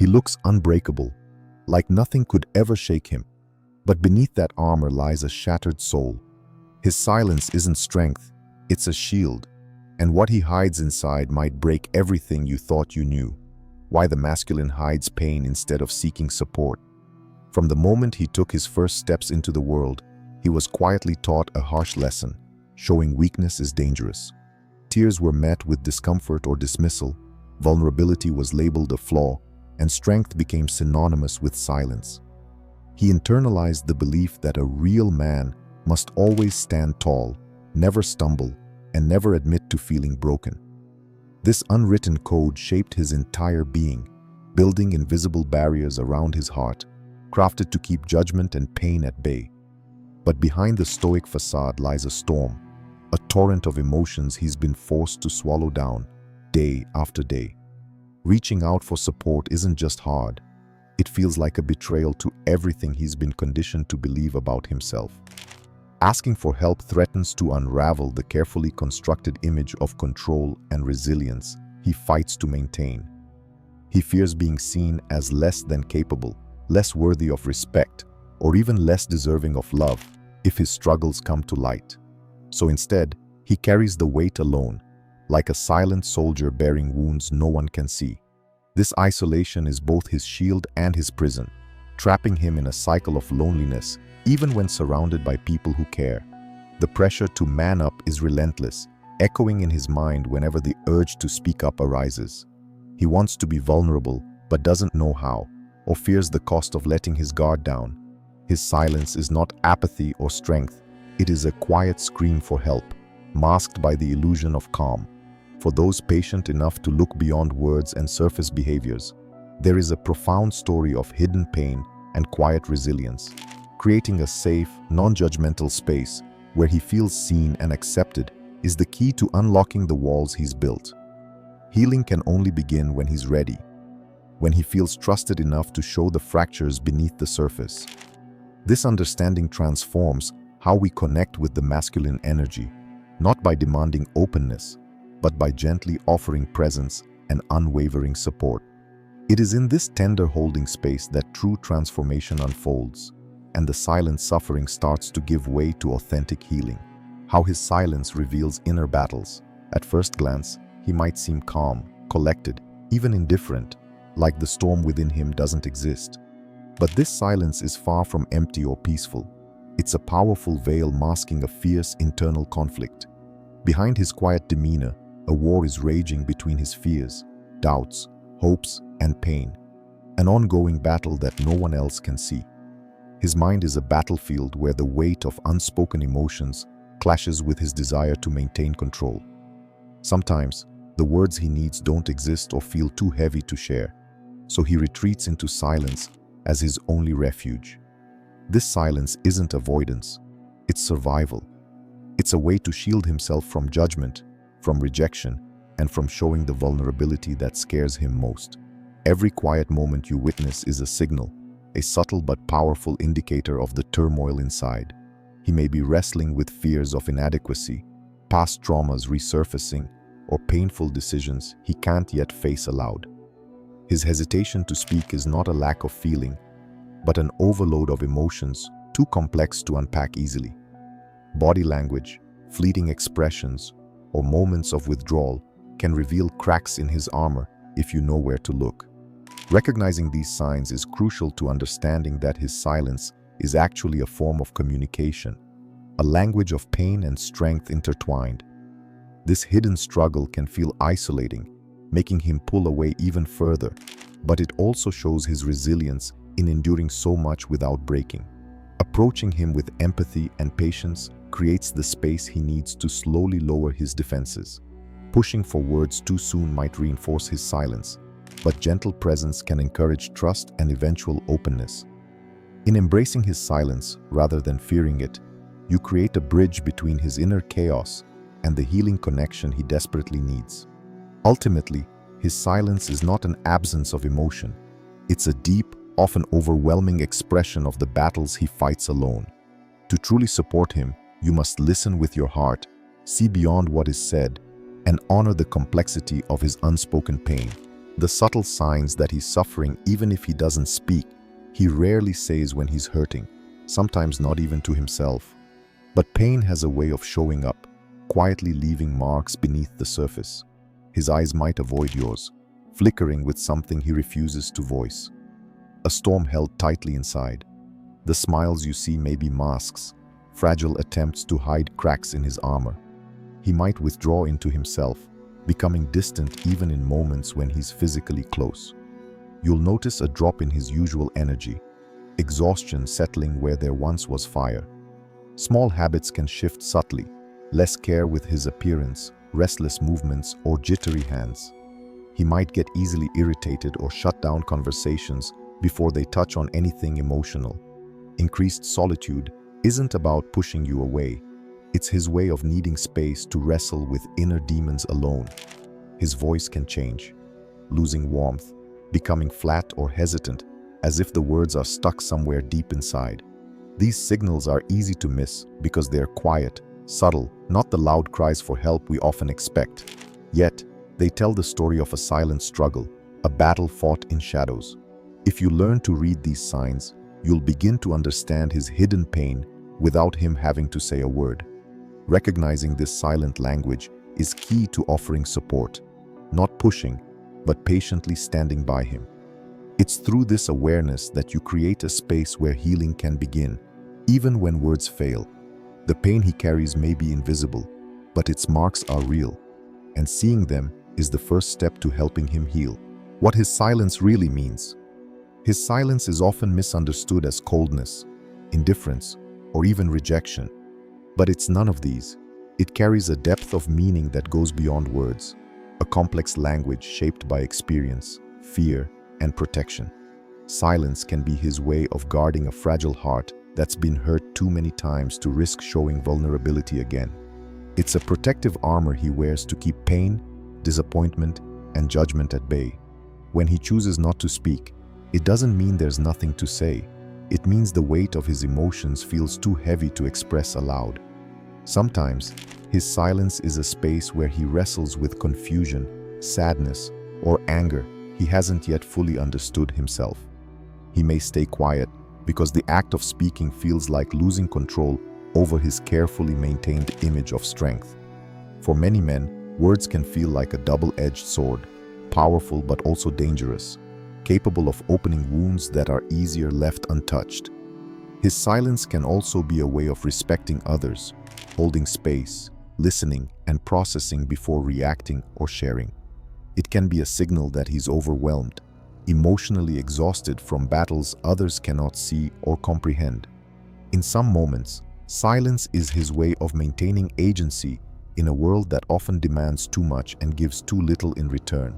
He looks unbreakable, like nothing could ever shake him. But beneath that armor lies a shattered soul. His silence isn't strength, it's a shield. And what he hides inside might break everything you thought you knew. Why the masculine hides pain instead of seeking support. From the moment he took his first steps into the world, he was quietly taught a harsh lesson, showing weakness is dangerous. Tears were met with discomfort or dismissal, vulnerability was labeled a flaw, and strength became synonymous with silence. He internalized the belief that a real man must always stand tall, never stumble, and never admit to feeling broken. This unwritten code shaped his entire being, building invisible barriers around his heart, crafted to keep judgment and pain at bay. But behind the stoic facade lies a storm, a torrent of emotions he's been forced to swallow down, day after day. Reaching out for support isn't just hard. It feels like a betrayal to everything he's been conditioned to believe about himself. Asking for help threatens to unravel the carefully constructed image of control and resilience he fights to maintain. He fears being seen as less than capable, less worthy of respect, or even less deserving of love if his struggles come to light. So instead, he carries the weight alone, like a silent soldier bearing wounds no one can see. This isolation is both his shield and his prison, trapping him in a cycle of loneliness even when surrounded by people who care. The pressure to man up is relentless, echoing in his mind whenever the urge to speak up arises. He wants to be vulnerable but doesn't know how, or fears the cost of letting his guard down. His silence is not apathy or strength, it is a quiet scream for help, masked by the illusion of calm. For those patient enough to look beyond words and surface behaviors, there is a profound story of hidden pain and quiet resilience, creating a safe, non-judgmental space where he feels seen and accepted is the key to unlocking the walls he's built. Healing can only begin when he's ready, when he feels trusted enough to show the fractures beneath the surface. This understanding transforms how we connect with the masculine energy, not by demanding openness, but by gently offering presence and unwavering support. It is in this tender holding space that true transformation unfolds, and the silent suffering starts to give way to authentic healing. How his silence reveals inner battles. At first glance, he might seem calm, collected, even indifferent, like the storm within him doesn't exist. But this silence is far from empty or peaceful. It's a powerful veil masking a fierce internal conflict. Behind his quiet demeanor, a war is raging between his fears, doubts, hopes, and pain. An ongoing battle that no one else can see. His mind is a battlefield where the weight of unspoken emotions clashes with his desire to maintain control. Sometimes, the words he needs don't exist or feel too heavy to share, so he retreats into silence as his only refuge. This silence isn't avoidance, it's survival. It's a way to shield himself from judgment, from rejection, and from showing the vulnerability that scares him most. Every quiet moment you witness is a signal, a subtle but powerful indicator of the turmoil inside. He may be wrestling with fears of inadequacy, past traumas resurfacing, or painful decisions he can't yet face aloud. His hesitation to speak is not a lack of feeling, but an overload of emotions too complex to unpack easily. Body language, fleeting expressions, or moments of withdrawal can reveal cracks in his armor if you know where to look. Recognizing these signs is crucial to understanding that his silence is actually a form of communication, a language of pain and strength intertwined. This hidden struggle can feel isolating, making him pull away even further, but it also shows his resilience in enduring so much without breaking. Approaching him with empathy and patience creates the space he needs to slowly lower his defenses. Pushing for words too soon might reinforce his silence, but gentle presence can encourage trust and eventual openness. In embracing his silence rather than fearing it, you create a bridge between his inner chaos and the healing connection he desperately needs. Ultimately, his silence is not an absence of emotion. It's a deep, often overwhelming expression of the battles he fights alone. To truly support him, you must listen with your heart, see beyond what is said, and honor the complexity of his unspoken pain. The subtle signs that he's suffering even if he doesn't speak. He rarely says when he's hurting, sometimes not even to himself. But pain has a way of showing up, quietly leaving marks beneath the surface. His eyes might avoid yours, flickering with something he refuses to voice. A storm held tightly inside. The smiles you see may be masks, fragile attempts to hide cracks in his armor. He might withdraw into himself, becoming distant even in moments when he's physically close. You'll notice a drop in his usual energy, exhaustion settling where there once was fire. Small habits can shift subtly, less care with his appearance, restless movements, or jittery hands. He might get easily irritated or shut down conversations before they touch on anything emotional. Increased solitude isn't about pushing you away. It's his way of needing space to wrestle with inner demons alone. His voice can change, losing warmth, becoming flat or hesitant, as if the words are stuck somewhere deep inside. These signals are easy to miss because they're quiet, subtle, not the loud cries for help we often expect. Yet, they tell the story of a silent struggle, a battle fought in shadows. If you learn to read these signs, you'll begin to understand his hidden pain without him having to say a word. Recognizing this silent language is key to offering support, not pushing, but patiently standing by him. It's through this awareness that you create a space where healing can begin, even when words fail. The pain he carries may be invisible, but its marks are real, and seeing them is the first step to helping him heal. What his silence really means. His silence is often misunderstood as coldness, indifference, or even rejection. But it's none of these. It carries a depth of meaning that goes beyond words, a complex language shaped by experience, fear, and protection. Silence can be his way of guarding a fragile heart that's been hurt too many times to risk showing vulnerability again. It's a protective armor he wears to keep pain, disappointment, and judgment at bay. When he chooses not to speak, it doesn't mean there's nothing to say. It means the weight of his emotions feels too heavy to express aloud. Sometimes, his silence is a space where he wrestles with confusion, sadness, or anger he hasn't yet fully understood himself. He may stay quiet because the act of speaking feels like losing control over his carefully maintained image of strength. For many men, words can feel like a double-edged sword, powerful but also dangerous, capable of opening wounds that are easier left untouched. His silence can also be a way of respecting others, holding space, listening, and processing before reacting or sharing. It can be a signal that he's overwhelmed, emotionally exhausted from battles others cannot see or comprehend. In some moments, silence is his way of maintaining agency in a world that often demands too much and gives too little in return.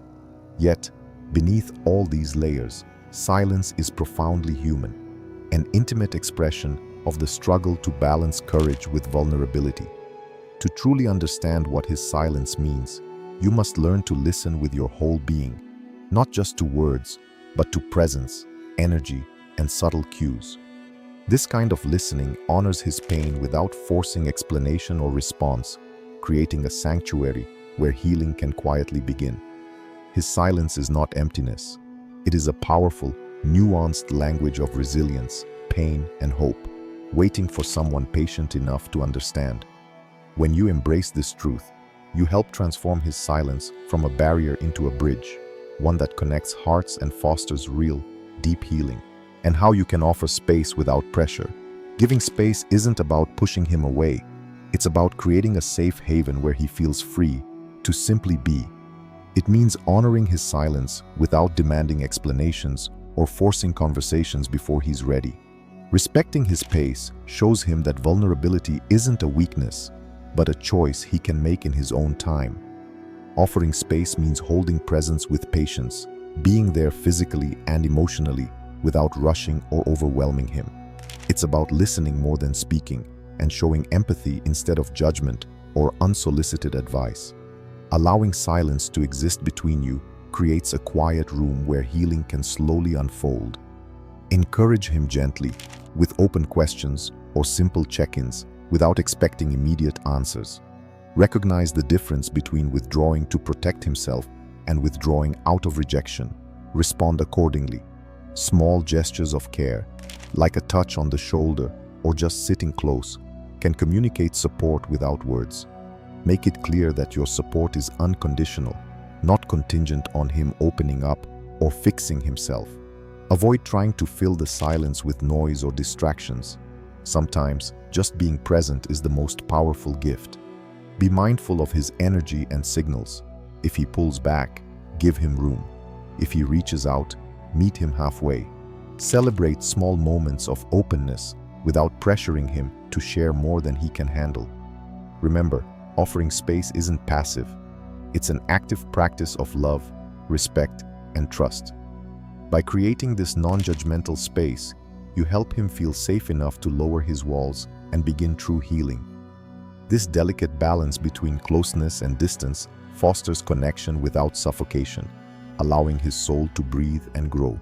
Yet, beneath all these layers, silence is profoundly human, an intimate expression of the struggle to balance courage with vulnerability. To truly understand what his silence means, you must learn to listen with your whole being, not just to words, but to presence, energy, and subtle cues. This kind of listening honors his pain without forcing explanation or response, creating a sanctuary where healing can quietly begin. His silence is not emptiness. It is a powerful, nuanced language of resilience, pain, and hope, waiting for someone patient enough to understand. When you embrace this truth, you help transform his silence from a barrier into a bridge, one that connects hearts and fosters real, deep healing. And how you can offer space without pressure. Giving space isn't about pushing him away. It's about creating a safe haven where he feels free to simply be. It means honoring his silence without demanding explanations or forcing conversations before he's ready. Respecting his pace shows him that vulnerability isn't a weakness, but a choice he can make in his own time. Offering space means holding presence with patience, being there physically and emotionally without rushing or overwhelming him. It's about listening more than speaking and showing empathy instead of judgment or unsolicited advice. Allowing silence to exist between you creates a quiet room where healing can slowly unfold. Encourage him gently, with open questions or simple check-ins, without expecting immediate answers. Recognize the difference between withdrawing to protect himself and withdrawing out of rejection. Respond accordingly. Small gestures of care, like a touch on the shoulder or just sitting close, can communicate support without words. Make it clear that your support is unconditional, not contingent on him opening up or fixing himself. Avoid trying to fill the silence with noise or distractions. Sometimes, just being present is the most powerful gift. Be mindful of his energy and signals. If he pulls back, give him room. If he reaches out, meet him halfway. Celebrate small moments of openness without pressuring him to share more than he can handle. Remember, offering space isn't passive. It's an active practice of love, respect, and trust. By creating this non-judgmental space, you help him feel safe enough to lower his walls and begin true healing. This delicate balance between closeness and distance fosters connection without suffocation, allowing his soul to breathe and grow.